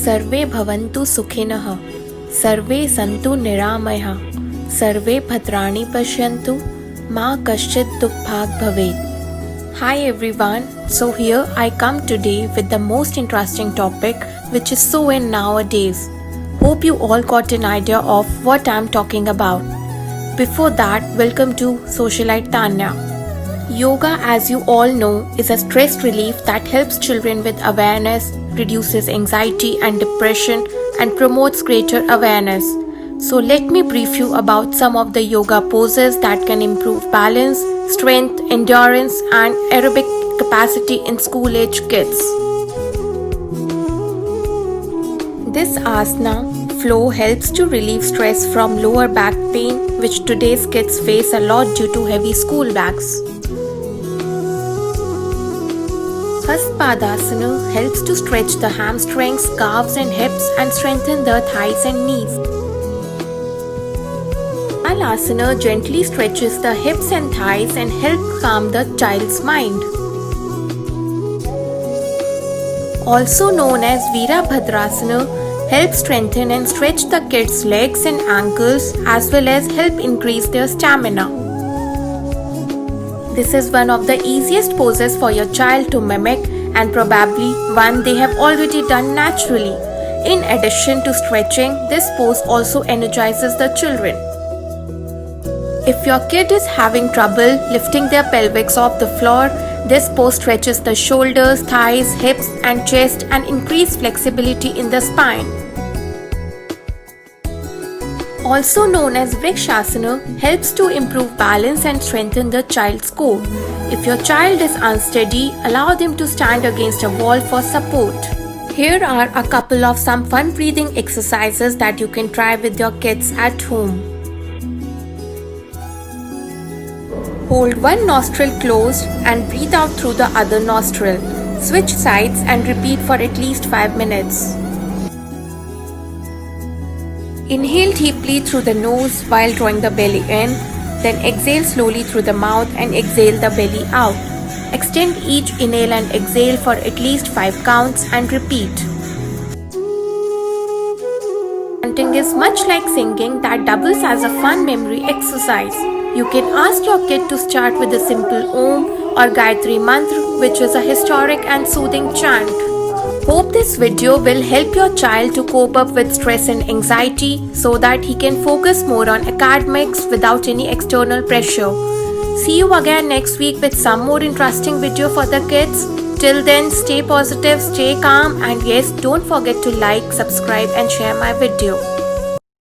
सर्वे भवन्तु सुखिनः, सर्वे सन्तु निरामयः, सर्वे भद्राणि पश्यन्तु, मा कश्चित् दुःखभाग् भवेत्. Hi everyone, so here I come today with the most interesting topic which is so in nowadays. Hope you all got an idea of what I'm talking about. Before that, welcome to Socialite Tanya. Yoga, as you all know, is a stress relief that helps children with awareness, reduces anxiety and depression, and promotes greater awareness. So let me brief you about some of the yoga poses that can improve balance, strength, endurance, and aerobic capacity in school-age kids. This asana flow helps to relieve stress from lower back pain, which today's kids face a lot due to heavy school bags. Haspadasana helps to stretch the hamstrings, calves and hips and strengthen the thighs and knees. Balasana gently stretches the hips and thighs and helps calm the child's mind. Also known as Virabhadrasana, helps strengthen and stretch the kids' legs and ankles as well as help increase their stamina. This is one of the easiest poses for your child to mimic and probably one they have already done naturally. In addition to stretching, this pose also energizes the children. If your kid is having trouble lifting their pelvics off the floor, this pose stretches the shoulders, thighs, hips and chest and increase flexibility in the spine. Also known as Vrikshasana, helps to improve balance and strengthen the child's core. If your child is unsteady, allow them to stand against a wall for support. Here are a couple of some fun breathing exercises that you can try with your kids at home. Hold one nostril closed and breathe out through the other nostril. Switch sides and repeat for at least 5 minutes. Inhale deeply through the nose while drawing the belly in, then exhale slowly through the mouth and exhale the belly out. Extend each inhale and exhale for at least 5 counts and repeat. Chanting is much like singing that doubles as a fun memory exercise. You can ask your kid to start with a simple Om or Gayatri Mantra, which is a historic and soothing chant. Hope this video will help your child to cope up with stress and anxiety so that he can focus more on academics without any external pressure. See you again next week with some more interesting video for the kids. Till then, stay positive, stay calm, and yes, don't forget to like, subscribe and share my video.